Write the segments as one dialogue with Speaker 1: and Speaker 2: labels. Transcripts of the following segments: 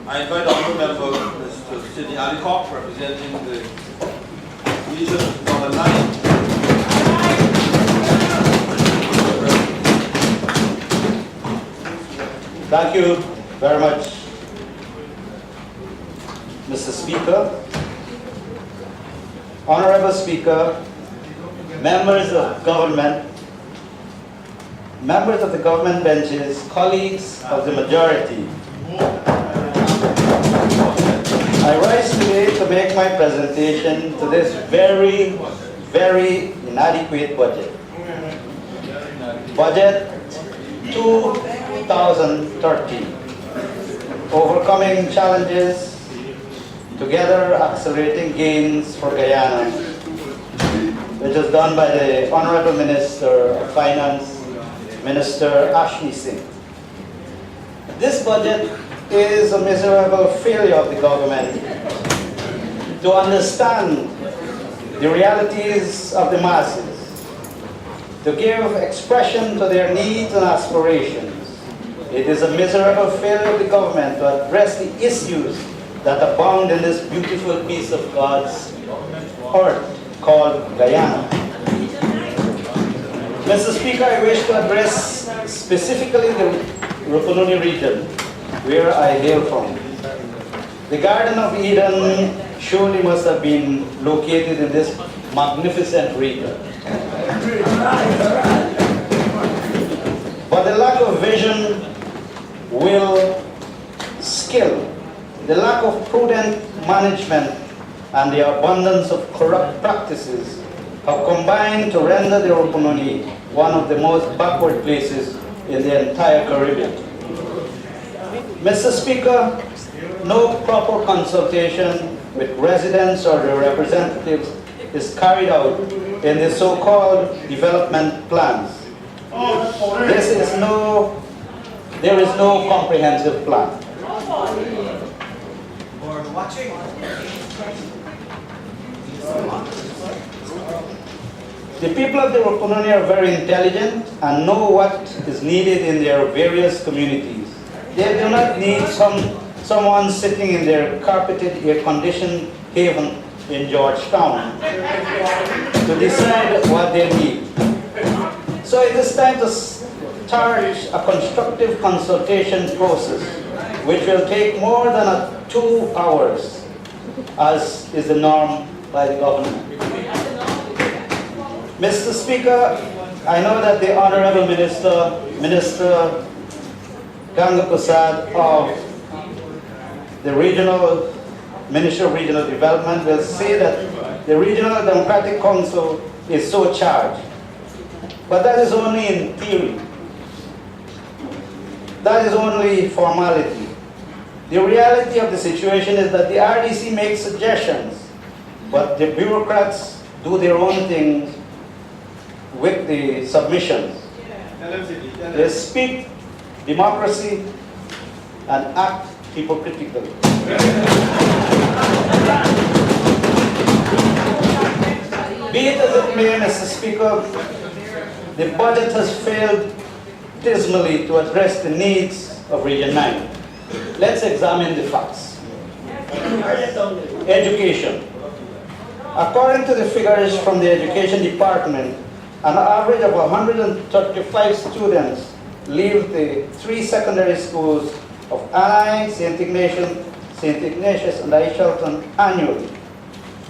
Speaker 1: I invite the honourable member, Mr. Sidney Allicock, representing the region of Northern Line.
Speaker 2: Thank you very much, Mr. Speaker. Honorable Speaker, members of government, members of the government benches, colleagues of the majority. I rise today to make my presentation to this very, very inadequate budget. Budget 2013. Overcoming challenges, together accelerating gains for Guyana, which was done by the Honorable Minister of Finance, Minister Ashley Singh. This budget is a miserable failure of the government to understand the realities of the masses, to give expression to their needs and aspirations. It is a miserable failure of the government to address the issues that abound in this beautiful piece of God's earth called Guyana. Mr. Speaker, I wish to address specifically the Rupununi region, where I hail from. The Garden of Eden surely must have been located in this magnificent region. But the lack of vision, will, skill, the lack of prudent management, and the abundance of corrupt practices have combined to render the Rupununi one of the most backward places in the entire Caribbean. Mr. Speaker, no proper consultation with residents or their representatives is carried out in the so-called development plans. There is no comprehensive plan. The people of the Rupununi are very intelligent and know what is needed in their various communities. They do not need someone sitting in their carpeted, air-conditioned haven in Georgetown to decide what they need. So it is time to start a constructive consultation process, which will take more than 2 hours, as is the norm by the government. Mr. Speaker, I know that the Honorable Minister Ganga Prasad of the Ministry of Regional Development will say that the Regional Democratic Council is so charged. But that is only in theory. That is only formality. The reality of the situation is that the RDC makes suggestions, but the bureaucrats do their own thing with the submissions. They speak democracy and act hypocritically. Be it as it may, Mr. Speaker, the budget has failed dismally to address the needs of Region 9. Let's examine the facts. Education. According to the figures from the Education Department, an average of 135 students leave the 3 secondary schools of Anai, St. Ignatius, and Shelton annually.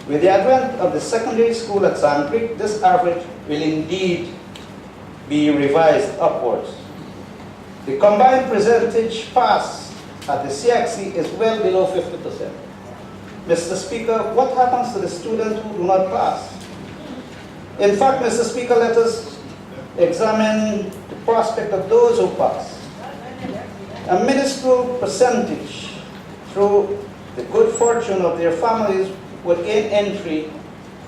Speaker 2: With the advent of the secondary school at Sand Creek, this average will indeed be revised upwards. The combined percentage pass at the CXC is well below 50%. Mr. Speaker, what happens to the students who do not pass? In fact, Mr. Speaker, let us examine the prospect of those who pass. A minuscule percentage, through the good fortune of their families, would gain entry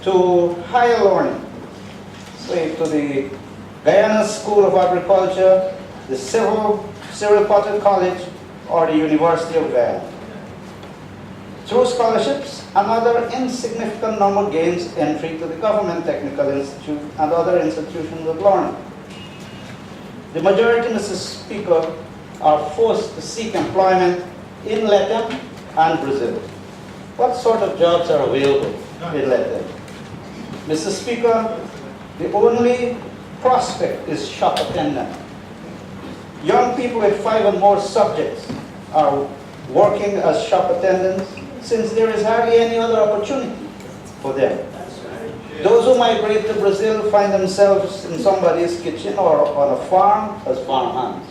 Speaker 2: to higher learning, say to the Guyana School of Agriculture, the Cyril Potter College, or the University of Guyana. Through scholarships, another insignificant number gains entry to the Government Technical Institute and other institutions of learning. The majority, Mr. Speaker, are forced to seek employment in Latin and Brazil. What sort of jobs are available in Latin? Mr. Speaker, the only prospect is shop attendant. Young people with 5 and more subjects are working as shop attendants since there is hardly any other opportunity for them. Those who migrate to Brazil find themselves in somebody's kitchen or on a farm as farm hands.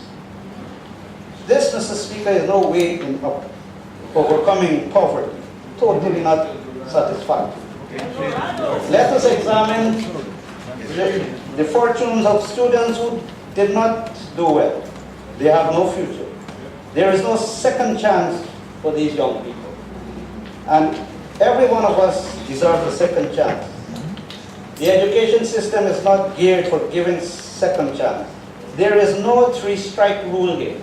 Speaker 2: This, Mr. Speaker, is no way in overcoming poverty. Totally not satisfactory. Let us examine the fortunes of students who did not do well. They have no future. There is no second chance for these young people. And every one of us deserves a second chance. The education system is not geared for giving second chance. There is no 3-strike rule here.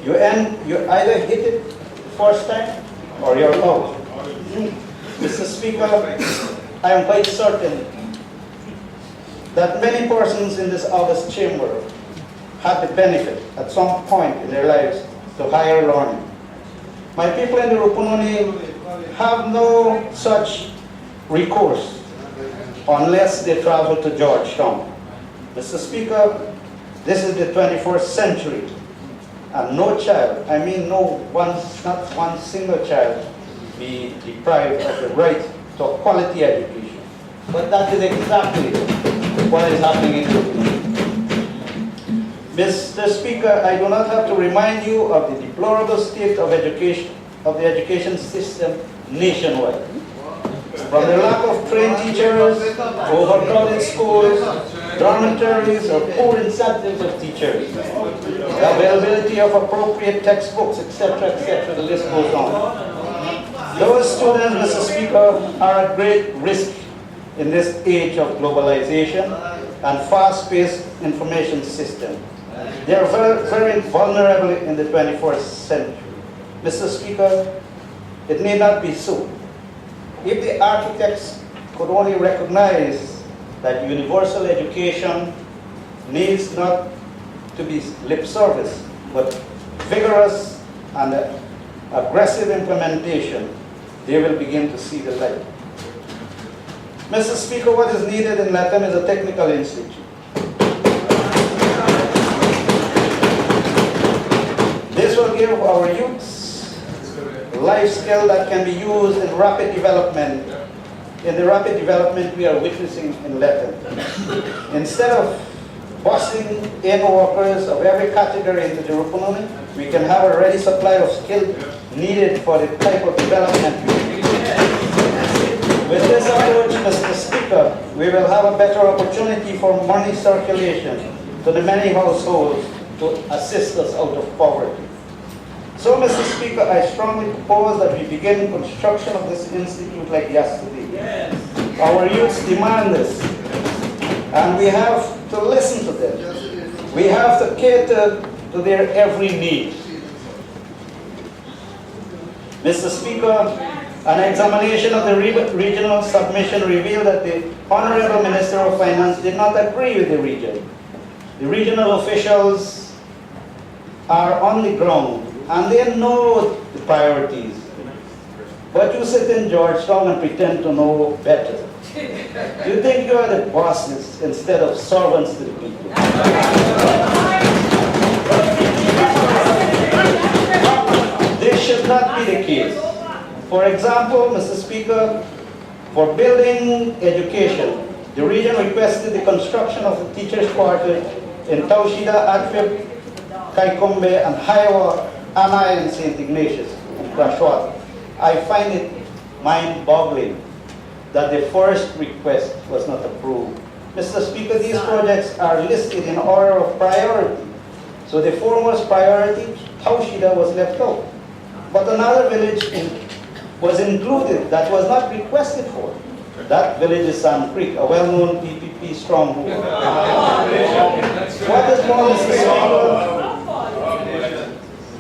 Speaker 2: You either hit it the first time or you're out. Mr. Speaker, I am quite certain that many persons in this august chamber had the benefit at some point in their lives to higher learning. My people in the Rupununi have no such recourse unless they travel to Georgetown. Mr. Speaker, this is the 21st century, and no child, I mean not one single child, be deprived of the right to a quality education. But that is exactly what is happening in Rupununi. Mr. Speaker, I do not have to remind you of the deplorable state of education, of the education system nationwide. From the lack of trained teachers, overcrowded schools, dormitories, or poor incentives of teachers, the availability of appropriate textbooks, etc., the list goes on. Those students, Mr. Speaker, are at great risk in this age of globalization and fast-paced information system. They are very vulnerable in the 21st century. Mr. Speaker, it may not be so. If the architects could only recognize that universal education needs not to be lip service, but vigorous and aggressive implementation, they will begin to see the light. Mr. Speaker, what is needed in Latin is a technical institute. This will give our youths life skill that can be used in rapid development, in the rapid development we are witnessing in Latin. Instead of busing in workers of every category into the Rupununi, we can have a ready supply of skill needed for the type of development we need. With this approach, Mr. Speaker, we will have a better opportunity for money circulation to the many households to assist us out of poverty. So, Mr. Speaker, I strongly propose that we begin construction of this institute like yesterday. Yes. Our youths demand this, and we have to listen to them. We have to cater to their every need. Mr. Speaker, an examination of the regional submission revealed that the Honorable Minister of Finance did not agree with the region. The regional officials are on the ground and they know the priorities. But you sit in Georgetown and pretend to know better. You think you are the bosses instead of servants to the people. This should not be the case. For example, Mr. Speaker, for building education, the region requested the construction of the teachers' quarters in Taushida, Atfib, Kaikombe, and Haiwa, Anai, and St. Ignatius, and Krashwat. I find it mind-boggling that the first request was not approved. Mr. Speaker, these projects are listed in order of priority. So the foremost priority, Taushida, was left out. But another village was included that was not requested for. That village is Sand Creek, a well-known PPP stronghold. What is more, Mr. Speaker,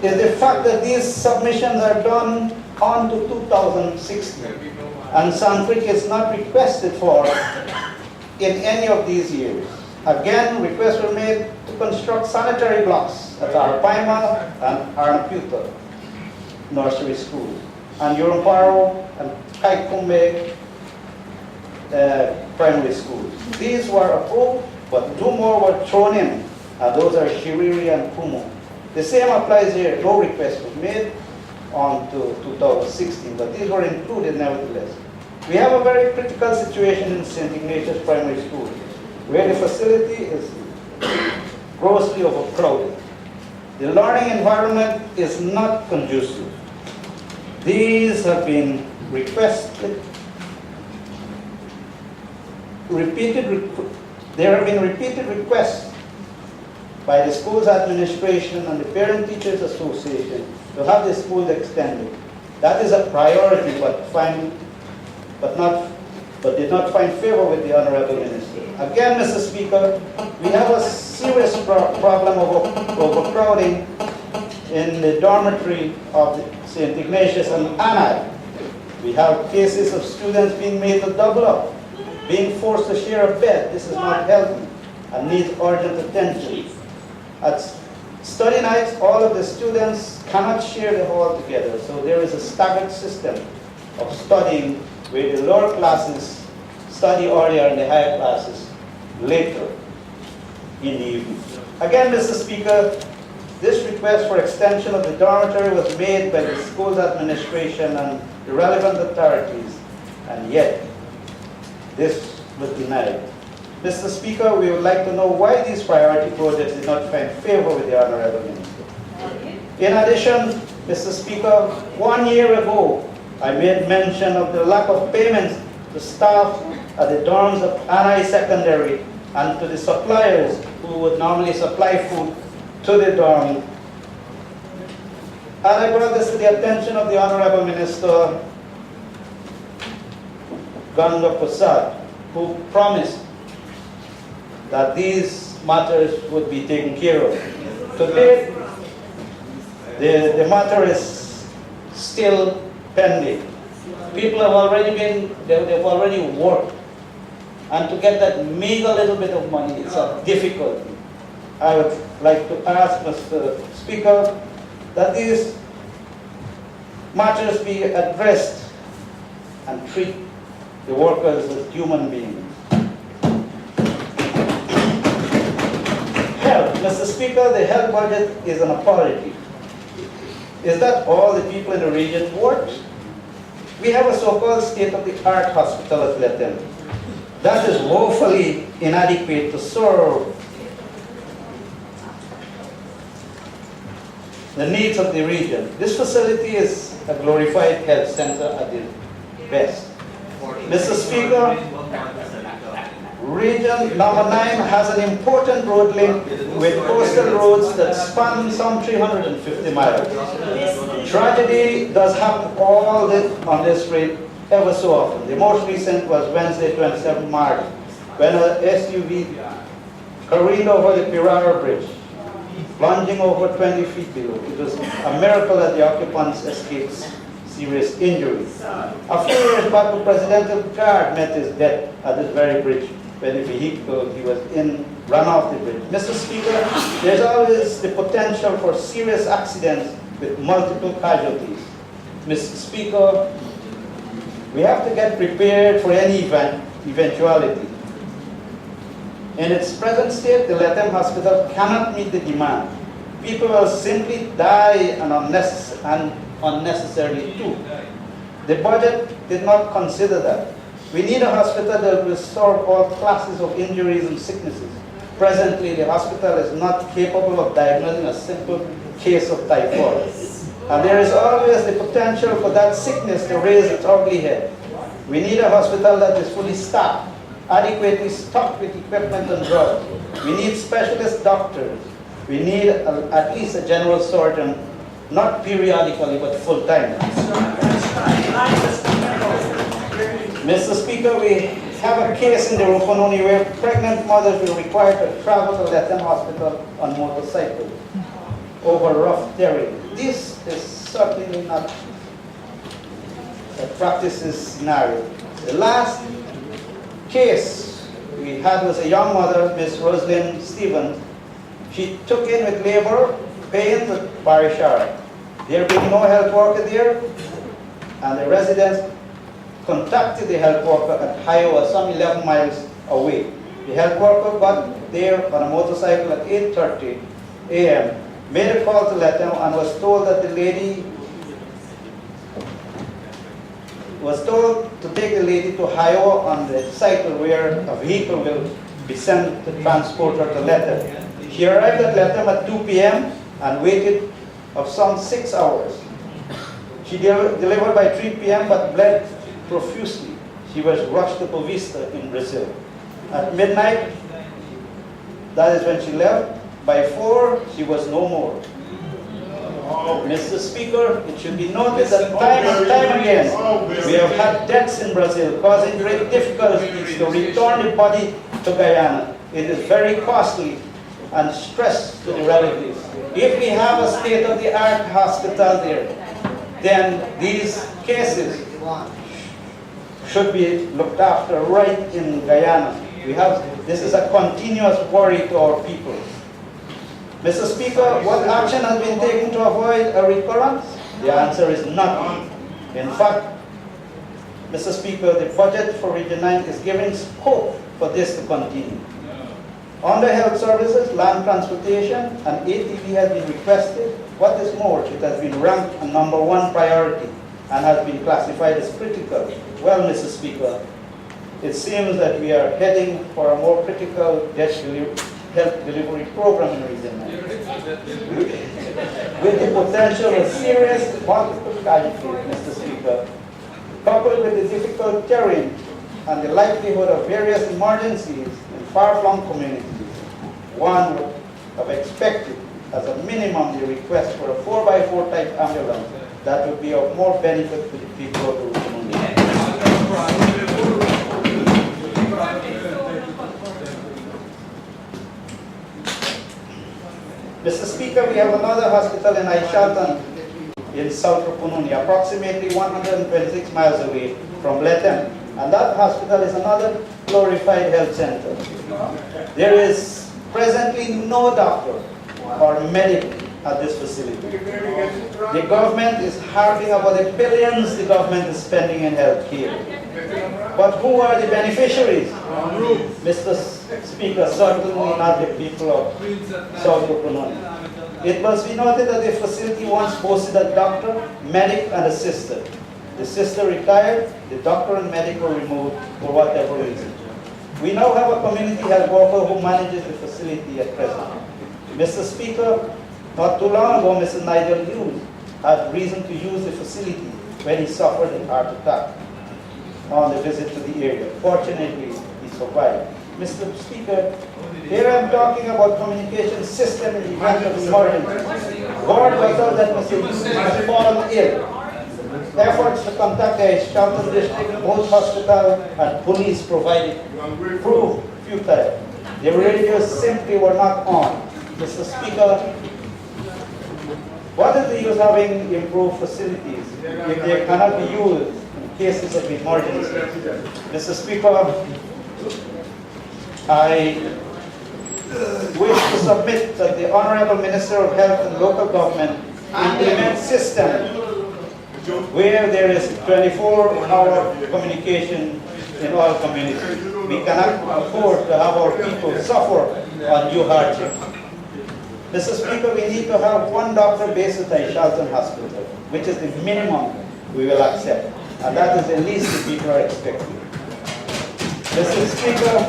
Speaker 2: is the fact that these submissions are done on to 2016, and Sand Creek is not requested for in any of these years. Again, requests were made to construct sanitary blocks at Arapaima and Arnaputa. nursery schools, and Yuramparo and Kaikumbe primary schools. These were approved, but two more were thrown in, and those are Shiriri and Kumu. The same applies here. No request was made on to 2016, but these were included nevertheless. We have a very critical situation in St. Ignatius Primary School, where the facility is grossly overcrowded. The learning environment is not conducive. These have been requested, there have been repeated requests by the school's administration and the Parent Teachers Association to have the school extended. That is a priority, but did not find favor with the Honorable Minister. Again, Mr. Speaker, we have a serious problem of overcrowding in the dormitory of St. Ignatius and Anna. We have cases of students being made to double up, being forced to share a bed. This is not healthy and needs urgent attention. At study nights, all of the students cannot share the hall together, so there is a staggered system of studying where the lower classes study earlier and the higher classes later in the evening. Again, Mr. Speaker, this request for extension of the dormitory was made by the school's administration and the relevant authorities, and yet this was denied. Mr. Speaker, we would like to know why these priority projects did not find favor with the Honorable Minister. In addition, Mr. Speaker, 1 year ago, I made mention of the lack of payments to staff at the dorms of Anai Secondary and to the suppliers who would normally supply food to the dorm. And I brought this to the attention of the Honorable Minister Ganga Prasad, who promised that these matters would be taken care of. Today, the matter is still pending. People have already they've already worked, and to get that meager little bit of money, it's a difficulty. I would like to ask Mr. Speaker that these matters be addressed and treat the workers as human beings. Health. Mr. Speaker, the health budget is an apology. Is that all the people in the region want? We have a so-called state-of-the-art hospital at Lethem. That is woefully inadequate to serve the needs of the region. This facility is a glorified health center at the best. Mr. Speaker, Region number 9 has an important road link with coastal roads that span some 350 miles. Tragedy does happen all on this road ever so often. The most recent was Wednesday, 27 March, when an SUV careened over the Pirara Bridge, plunging over 20 feet below. It was a miracle that the occupants escaped serious injuries. A few years back, the presidential guard met his death at this very bridge when the vehicle he was in ran off the bridge. Mr. Speaker, there's always the potential for serious accidents with multiple casualties. Mr. Speaker, we have to get prepared for any eventuality. In its present state, the Lethem Hospital cannot meet the demand. People will simply die and unnecessarily too. The budget did not consider that. We need a hospital that will serve all classes of injuries and sicknesses. Presently, the hospital is not capable of diagnosing a simple case of typhoid. And there is always the potential for that sickness to raise its ugly head. We need a hospital that is fully staffed, adequately stocked with equipment and drugs. We need specialist doctors. We need at least a general surgeon, not periodically, but full-time. Mr. Speaker, we have a case in the Rupununi where pregnant mothers will require to travel to Lethem Hospital on motorcycles over rough terrain. This is certainly not a practices scenario. The last case we had was a young mother, Miss Rosalind Stevens. She took in with labor pains at Barishara. There being no health worker there, and the residents contacted the health worker at Iowa, some 11 miles away. The health worker got there on a motorcycle at 8:30 a.m., made a call to let them, and was told that the lady was told to take the lady to Iowa on the cycle where a vehicle will be sent to transport her to Lethem. She arrived at Lethem at 2 p.m. and waited of some 6 hours. She delivered by 3 p.m. but bled profusely. She was rushed to Povista in Brazil. At midnight, that is when she left. By 4, she was no more. Mr. Speaker, it should be noted that time and time again, we have had deaths in Brazil, causing great difficulties to return the body to Guyana. It is very costly and stress to the relatives. If we have a state-of-the-art hospital there, then these cases should be looked after right in Guyana. This is a continuous worry to our people. Mr. Speaker, what action has been taken to avoid a recurrence? The answer is nothing. In fact, Mr. Speaker, the budget for Region 9 is giving scope for this to continue. Under health services, land transportation, and ATV has been requested. What is more, it has been ranked a #1 priority and has been classified as critical. Well, Mr. Speaker, it seems that we are heading for a more critical health delivery program in Region 9. With the potential of serious multiple casualties, Mr. Speaker, coupled with the difficult terrain and the likelihood of various emergencies in far-flung communities, one would have expected, as a minimum, the request for a 4x4 type ambulance that would be of more benefit to the people of the community. Mr. Speaker, we have another hospital in Aishaltan in South Rupununi, approximately 126 miles away from Lethem, and that hospital is another glorified health center. There is presently no doctor or medic at this facility. The government is harping about the billions the government is spending in health care. But who are the beneficiaries? Mr. Speaker, certainly not the people of South Rupununi. It must be noted that the facility once boasted a doctor, medic, and a sister. The sister retired, the doctor and medic were removed for whatever reason. We now have a community health worker who manages the facility at present. Mr. Speaker, not too long ago, Mr. Nigel Hughes had reason to use the facility when he suffered a heart attack on the visit to the area. Fortunately, he survived. Mr. Speaker, here I'm talking about communication system in the event of emergency. God was out that Mr. Hughes had fallen ill. Efforts to contact the Shelton District, both hospital and police provided proved futile. The radios simply were not on. Mr. Speaker, what is the use of having improved facilities if they cannot be used in cases of emergency? Mr. Speaker, I wish to submit that the Honorable Minister of Health and Local Government implement system where there is 24-hour communication in all communities. We cannot afford to have our people suffer undue hardship. Mr. Speaker, we need to have one doctor based at Aishaltan Hospital, which is the minimum we will accept. And that is the least the people are expecting. Mr. Speaker,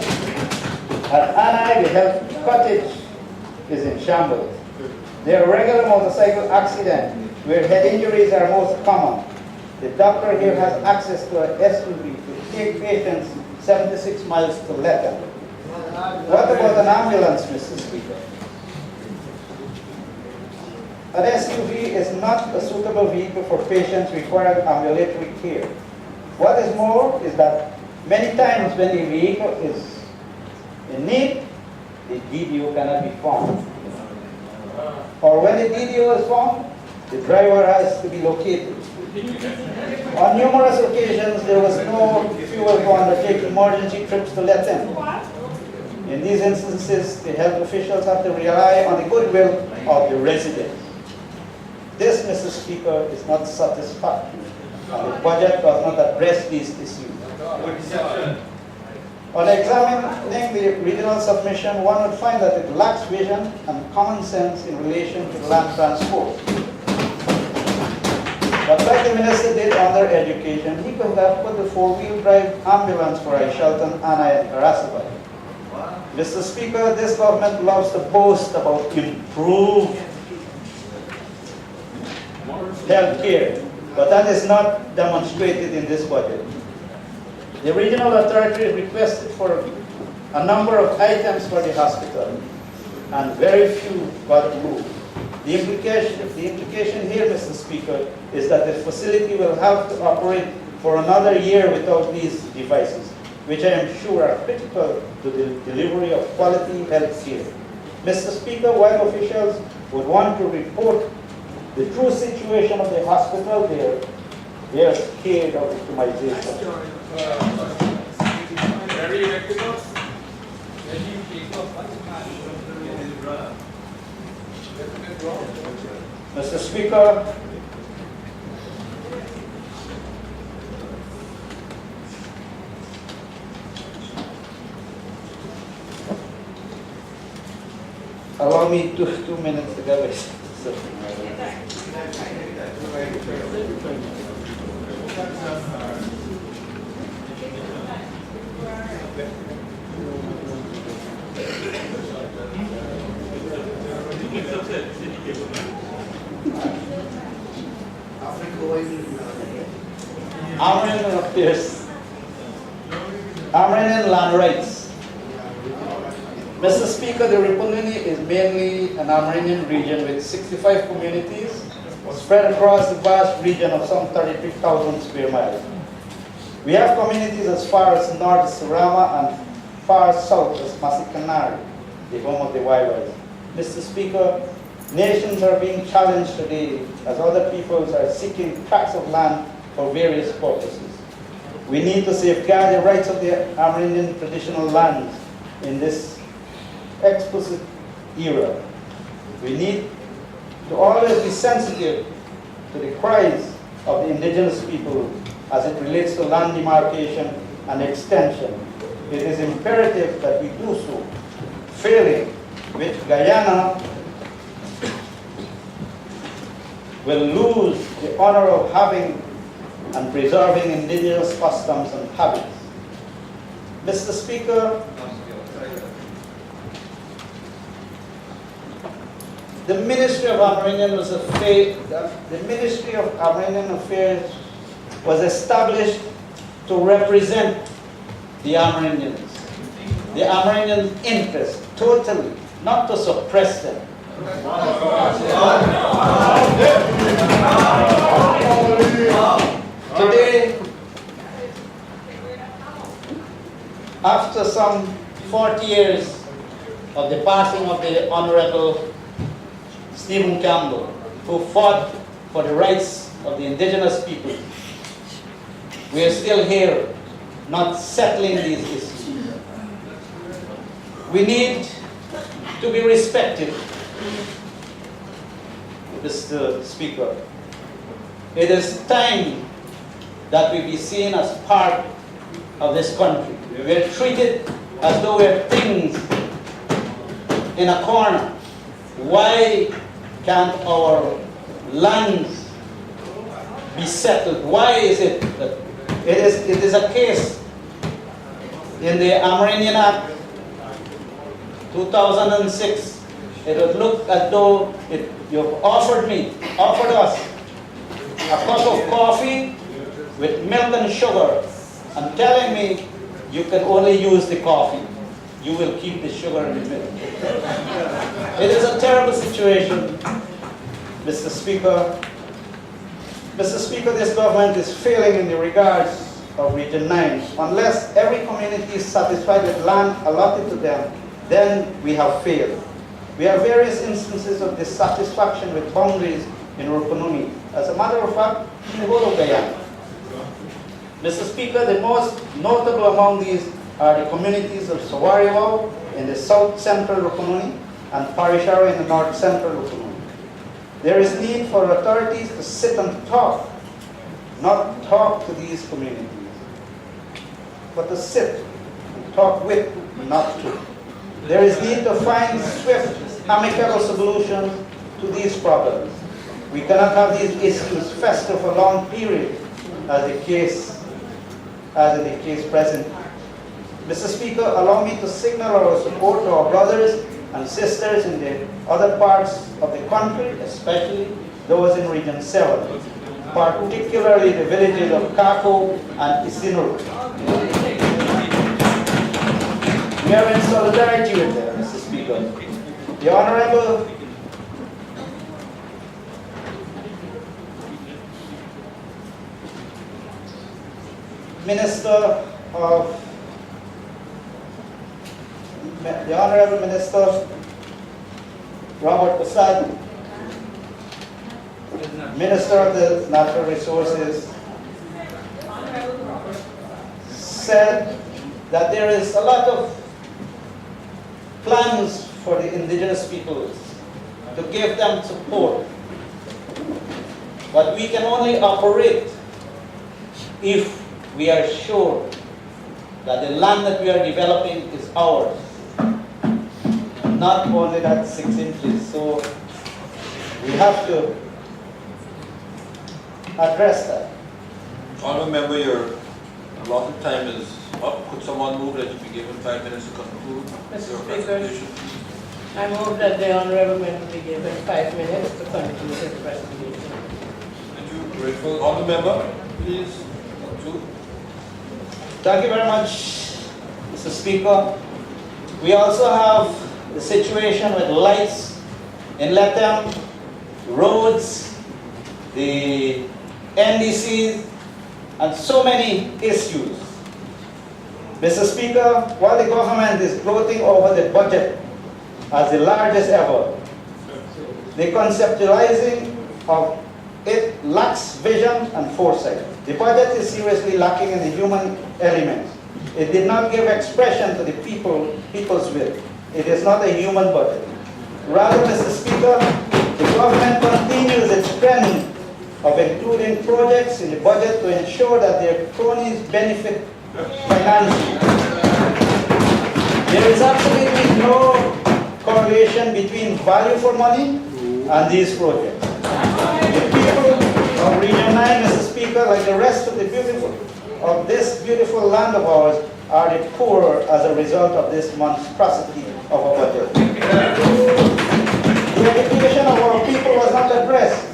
Speaker 2: at Anai, the health cottage is in shambles. There are regular motorcycle accidents where head injuries are most common. The doctor here has access to an SUV to take patients 76 miles to Lethem. What about an ambulance, Mr. Speaker? An SUV is not a suitable vehicle for patients requiring ambulatory care. What is more is that many times when the vehicle is in need, the DDO cannot be found. Or when the DDO is found, the driver has to be located. On numerous occasions, there was no fuel to undertake emergency trips to Lethem. In these instances, the health officials have to rely on the goodwill of the residents. This, Mr. Speaker, is not satisfactory, and the budget does not address these issues. On examining the regional submission, one would find that it lacks vision and common sense in relation to land transport. But like the minister did under education, he could have put the four-wheel drive ambulance for Shelton, Anna, and Karasabay. Mr. Speaker, this government loves to boast about improved health care, but that is not demonstrated in this budget. The regional authority requested for a number of items for the hospital, and very few got moved. The implication here, Mr. Speaker, is that the facility will have to operate for another year without these devices, which I am sure are critical to the delivery of quality health care. Mr. Speaker, while officials would want to report the true situation of the hospital there, they are scared of victimization. Mr. Speaker, allow me two minutes to go. Amranian Affairs. Amranian land rights. Mr. Speaker, the Rupununi is mainly an Amranian region with 65 communities spread across the vast region of some 33,000 square miles. We have communities as far as north as Surama and far south as Masikanari, the home of the Waiwais. Mr. Speaker, nations are being challenged today as other peoples are seeking tracts of land for various purposes. We need to safeguard the rights of the Amerindian traditional lands in this explicit era. We need to always be sensitive to the cries of the indigenous people as it relates to land demarcation and extension. It is imperative that we do so. Failing, which Guyana will lose the honor of having and preserving indigenous customs and habits. Mr. Speaker, the Ministry of Amerindian Affairs was established to represent the Amerindians, the Amerindian interests, totally, not to suppress them. Today, after some 40 years of the passing of the Honorable Stephen Campbell, who fought for the rights of the indigenous people, we are still here not settling these issues. We need to be respected, Mr. Speaker. It is time that we be seen as part of this country. We are treated as though we are things in a corner. Why can't our lands be settled? Why is it that it is a case in the Amerindian Act 2006? It would look as though you've offered us a cup of coffee with milk and sugar and telling me you can only use the coffee. You will keep the sugar and the milk. It is a terrible situation, Mr. Speaker. Mr. Speaker, this government is failing in the regards of Region 9. Unless every community is satisfied with land allotted to them, then we have failed. We have various instances of dissatisfaction with boundaries in Rupununi. As a matter of fact, in the whole of Guyana. Mr. Speaker, the most notable among these are the communities of Sawariwao in the south-central Rupununi and Parisharo in the north-central Rupununi. There is need for authorities to sit and talk, not talk to these communities, but to sit and talk with, not to. There is need to find swift, amicable solutions to these problems. We cannot have these issues fester for a long period, as in the case present. Mr. Speaker, allow me to signal our support to our brothers and sisters in the other parts of the country, especially those in Region 7, particularly the villages of Kako and Isinuru. We are in solidarity with them, Mr. Speaker. The Honorable Minister Robert Prasad, Minister of the Natural Resources, said that there is a lot of plans for the indigenous peoples to give them support, but we can only operate if we are sure that the land that we are developing is ours, not only that 6 inches. So we have to address that.
Speaker 1: Honourable member, your allotted time is up. Could someone move that you be given 5 minutes to conclude
Speaker 3: Mr.
Speaker 1: your
Speaker 3: Speaker.
Speaker 1: presentation?
Speaker 3: I move that the honorable member be given 5 minutes to conclude his presentation.
Speaker 1: Thank you. Grateful. Honourable member, please. Conclude.
Speaker 2: Thank you very much, Mr. Speaker. We also have the situation with lights in Latham, roads, the NDCs, and so many issues. Mr. Speaker, while the government is gloating over the budget as the largest ever, the conceptualizing of it lacks vision and foresight. The budget is seriously lacking in the human element. It did not give expression to the people's will. It is not a human budget. Rather, Mr. Speaker, the government continues its trend of including projects in the budget to ensure that their cronies benefit financially. There is absolutely no correlation between value for money and these projects. The people of Region 9, Mr. Speaker, like the rest of this beautiful land of ours, are the poorer as a result of this monstrosity of a budget. The education of our people was not addressed.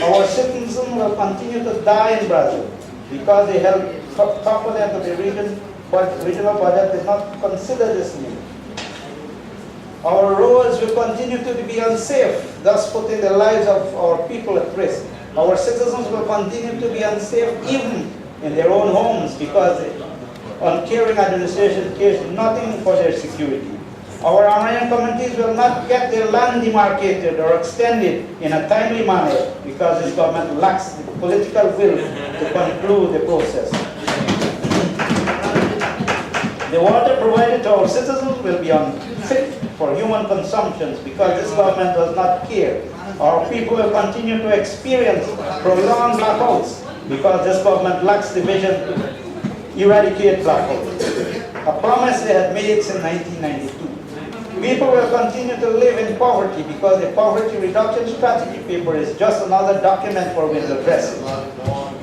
Speaker 2: Our citizens will continue to die in Brazil because the health component of the regional budget did not consider this need. Our roads will continue to be unsafe, thus putting the lives of our people at risk. Our citizens will continue to be unsafe even in their own homes because the uncaring administration cares nothing for their security. Our Amazon communities will not get their land demarcated or extended in a timely manner because this government lacks the political will to conclude the process. The water provided to our citizens will be unfit for human consumption because this government does not care. Our people will continue to experience prolonged blackouts because this government lacks the vision to eradicate blackouts, a promise they had made since 1992. People will continue to live in poverty because the poverty reduction strategy paper is just another document for window dressing.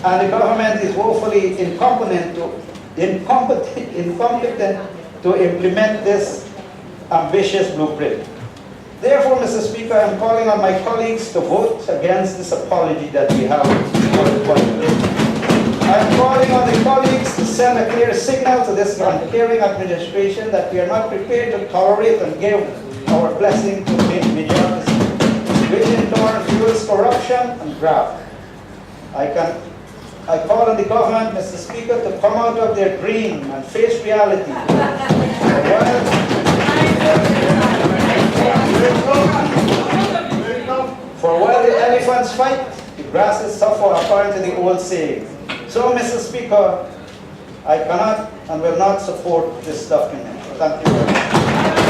Speaker 2: And the government is woefully incompetent to implement this ambitious blueprint. Therefore, Mr. Speaker, I am calling on my colleagues to vote against this apology that we have for the budget. I am calling on the colleagues to send a clear signal to this uncaring administration that we are not prepared to tolerate and give our blessing to mediocrity, which in turn fuels corruption and graft. I call on the government, Mr. Speaker, to come out of their dream and face reality. For while the elephants fight, the grasses suffer, according to the old saying. So, Mr. Speaker, I cannot and will not support this document. Thank you very much.